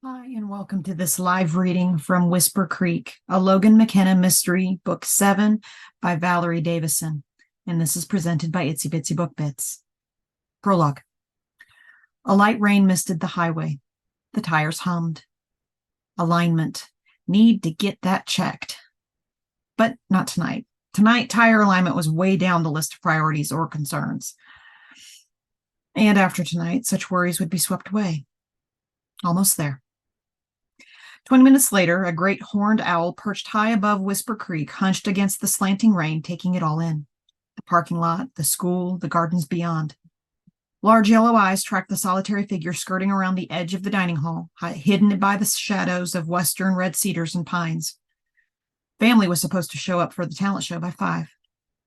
Hi, and welcome to this live reading from Whisper Creek, a Logan McKenna mystery, Book 7 by Valerie Davisson. And this is presented by Itsy Bitsy Book Bits. Prologue. A light rain misted the highway. The tires hummed. Alignment. Need to get that checked. But not tonight. Tonight, tire alignment was way down the list of priorities or concerns. And after tonight, such worries would be swept away. Almost there. 20 minutes later, a great horned owl perched high above Whisper Creek hunched against the slanting rain, taking it all in. The parking lot, the school, the gardens beyond. Large yellow eyes tracked the solitary figure skirting around the edge of the dining hall, hidden by the shadows of western red cedars and pines. Family was supposed to show up for the talent show by 5.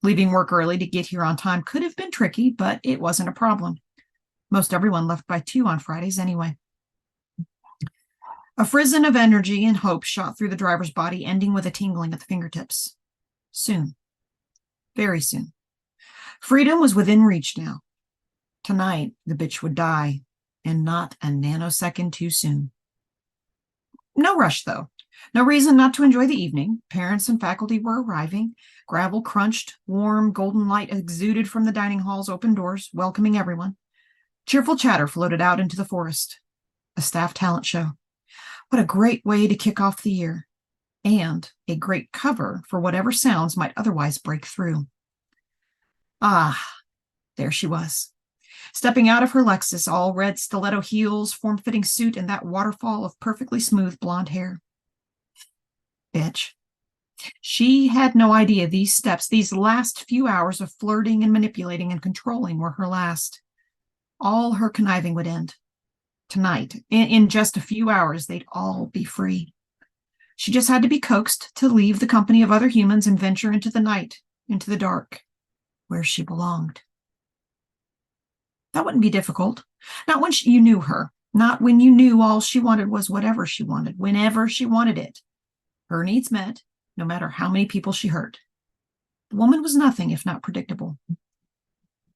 Leaving work early to get here on time could have been tricky, but it wasn't a problem. Most everyone left by 2 on Fridays anyway. A frisson of energy and hope shot through the driver's body, ending with a tingling at the fingertips. Soon. Very soon. Freedom was within reach now. Tonight, the bitch would die, and not a nanosecond too soon. No rush, though. No reason not to enjoy the evening. Parents and faculty were arriving. Gravel crunched. Warm, golden light exuded from the dining hall's open doors, welcoming everyone. Cheerful chatter floated out into the forest. A staff talent show. What a great way to kick off the year, and a great cover for whatever sounds might otherwise break through. Ah, there she was, stepping out of her Lexus, all red stiletto heels, form-fitting suit, and that waterfall of perfectly smooth blonde hair. Bitch. She had no idea these steps, these last few hours of flirting and manipulating and controlling were her last. All her conniving would end. Tonight, in just a few hours, they'd all be free. She just had to be coaxed to leave the company of other humans and venture into the night, into the dark, where she belonged. That wouldn't be difficult. Not when you knew her. Not when you knew all she wanted was whatever she wanted, whenever she wanted it. Her needs met, no matter how many people she hurt. The woman was nothing if not predictable.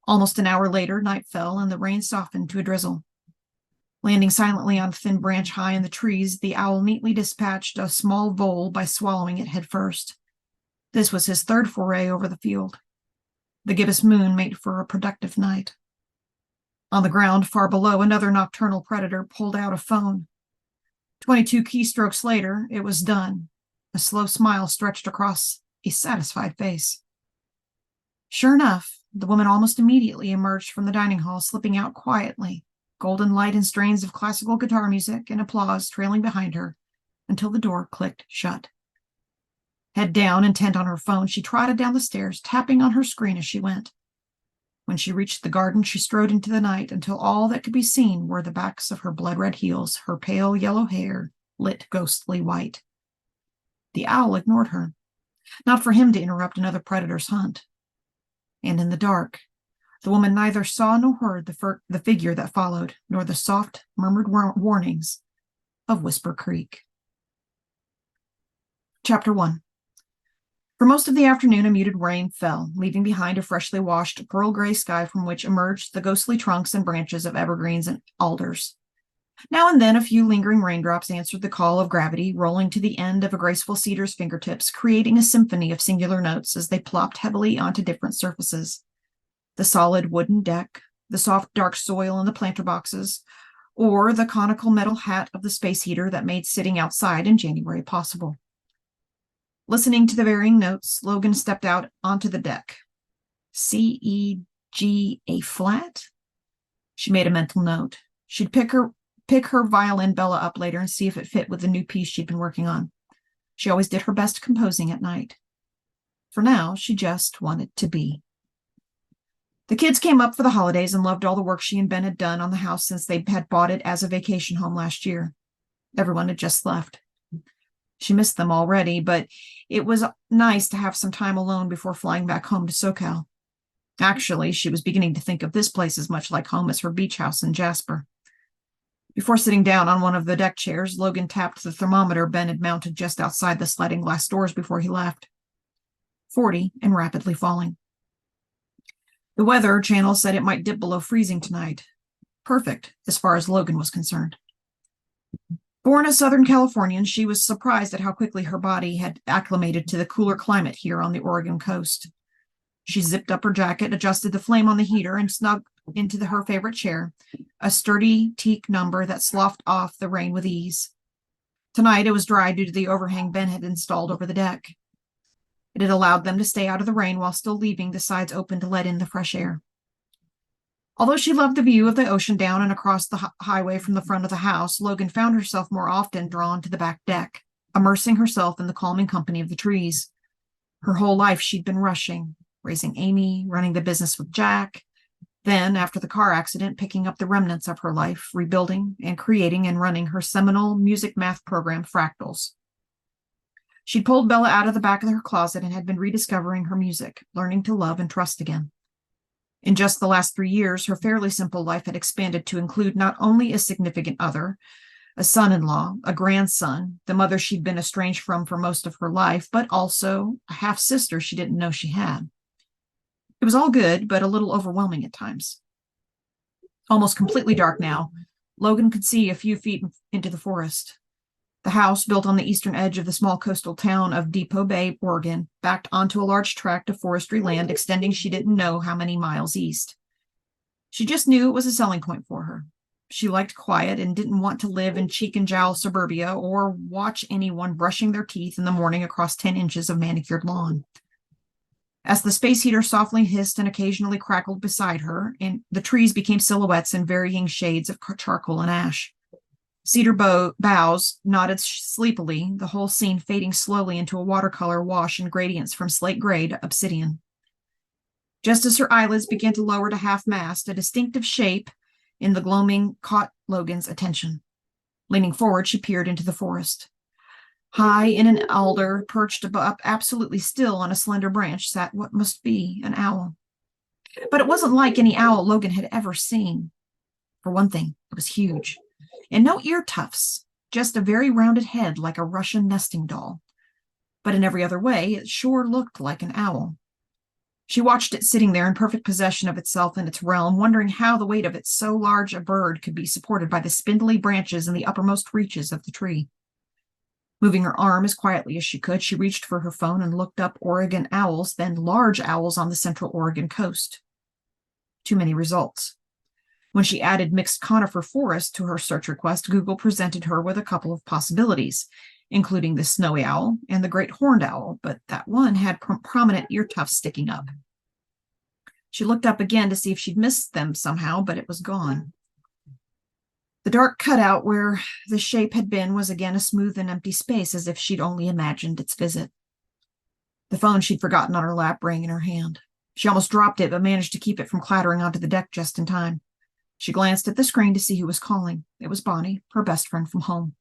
Almost an hour later, night fell and the rain softened to a drizzle. Landing silently on a thin branch high in the trees, the owl neatly dispatched a small vole by swallowing it head first. This was his third foray over the field. The gibbous moon made for a productive night. On the ground, far below, another nocturnal predator pulled out a phone. 22 keystrokes later, it was done. A slow smile stretched across a satisfied face. Sure enough, the woman almost immediately emerged from the dining hall, slipping out quietly. Golden light and strains of classical guitar music and applause trailing behind her until the door clicked shut. Head down, intent on her phone, she trotted down the stairs, tapping on her screen as she went. When she reached the garden, she strode into the night until all that could be seen were the backs of her blood-red heels, her pale yellow hair lit ghostly white. The owl ignored her, not for him to interrupt another predator's hunt. And in the dark, the woman neither saw nor heard the figure that followed, nor the soft, murmured warnings of Whisper Creek. Chapter 1. For most of the afternoon, a muted rain fell, leaving behind a freshly washed pearl gray sky from which emerged the ghostly trunks and branches of evergreens and alders. Now and then, a few lingering raindrops answered the call of gravity, rolling to the end of a graceful cedar's fingertips, creating a symphony of singular notes as they plopped heavily onto different surfaces. The solid wooden deck, the soft dark soil in the planter boxes, or the conical metal hat of the space heater that made sitting outside in January possible. Listening to the varying notes, Logan stepped out onto the deck. C, E, G, A flat? She made a mental note. She'd pick her violin Bella up later and see if it fit with the new piece she'd been working on. She always did her best composing at night. For now, she just wanted to be. The kids came up for the holidays and loved all the work she and Ben had done on the house since they had bought it as a vacation home last year. Everyone had just left. She missed them already, but it was nice to have some time alone before flying back home to SoCal. Actually, she was beginning to think of this place as much like home as her beach house in Jasper. Before sitting down on one of the deck chairs, Logan tapped the thermometer Ben had mounted just outside the sliding glass doors before he left. 40 and rapidly falling. The weather channel said it might dip below freezing tonight. Perfect, as far as Logan was concerned. Born a Southern Californian, she was surprised at how quickly her body had acclimated to the cooler climate here on the Oregon coast. She zipped up her jacket, adjusted the flame on the heater, and snugged into her favorite chair, a sturdy teak number that sloughed off the rain with ease. Tonight it was dry due to the overhang Ben had installed over the deck. It had allowed them to stay out of the rain while still leaving the sides open to let in the fresh air. Although she loved the view of the ocean down and across the highway from the front of the house, Logan found herself more often drawn to the back deck, immersing herself in the calming company of the trees. Her whole life she'd been rushing, raising Amy, running the business with Jack, then, after the car accident, picking up the remnants of her life, rebuilding and creating and running her seminal music math program, Fractals. She'd pulled Bella out of the back of her closet and had been rediscovering her music, learning to love and trust again. In just the last 3 years, her fairly simple life had expanded to include not only a significant other, a son-in-law, a grandson, the mother she'd been estranged from for most of her life, but also a half-sister she didn't know she had. It was all good, but a little overwhelming at times. Almost completely dark now, Logan could see a few feet into the forest. The house, built on the eastern edge of the small coastal town of Depot Bay, Oregon, backed onto a large tract of forestry land extending she didn't know how many miles east. She just knew it was a selling point for her. She liked quiet and didn't want to live in cheek and jowl suburbia or watch anyone brushing their teeth in the morning across 10 inches of manicured lawn. As the space heater softly hissed and occasionally crackled beside her, and the trees became silhouettes in varying shades of charcoal and ash. Cedar boughs nodded sleepily, the whole scene fading slowly into a watercolor wash in gradients from slate gray to obsidian. Just as her eyelids began to lower to half-mast, a distinctive shape in the gloaming caught Logan's attention. Leaning forward, she peered into the forest. High in an alder, perched up absolutely still on a slender branch, sat what must be an owl. But it wasn't like any owl Logan had ever seen. For one thing, it was huge. And no ear tufts, just a very rounded head like a Russian nesting doll. But in every other way, it sure looked like an owl. She watched it sitting there in perfect possession of itself and its realm, wondering how the weight of it so large a bird could be supported by the spindly branches in the uppermost reaches of the tree. Moving her arm as quietly as she could, she reached for her phone and looked up Oregon owls, then large owls on the central Oregon coast. Too many results. When she added mixed conifer forest to her search request, Google presented her with a couple of possibilities, including the snowy owl and the great horned owl, but that one had prominent ear tufts sticking up. She looked up again to see if she'd missed them somehow, but it was gone. The dark cutout where the shape had been was again a smooth and empty space, as if she'd only imagined its visit. The phone she'd forgotten on her lap rang in her hand. She almost dropped it, but managed to keep it from clattering onto the deck just in time. She glanced at the screen to see who was calling. It was Bonnie, her best friend from home.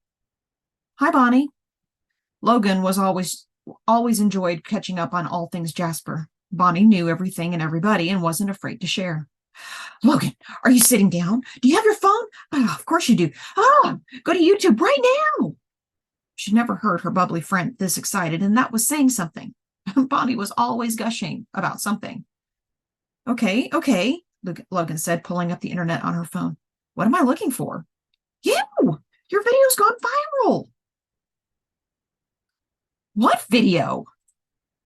Hi, Bonnie. Logan was always enjoyed catching up on all things Jasper. Bonnie knew everything and everybody and wasn't afraid to share. Logan, are you sitting down? Do you have your phone? Oh, of course you do. Oh, go to YouTube right now. She'd never heard her bubbly friend this excited, and that was saying something. Bonnie was always gushing about something. Okay, Logan said, pulling up the internet on her phone. What am I looking for? You! Your video's gone viral. What video?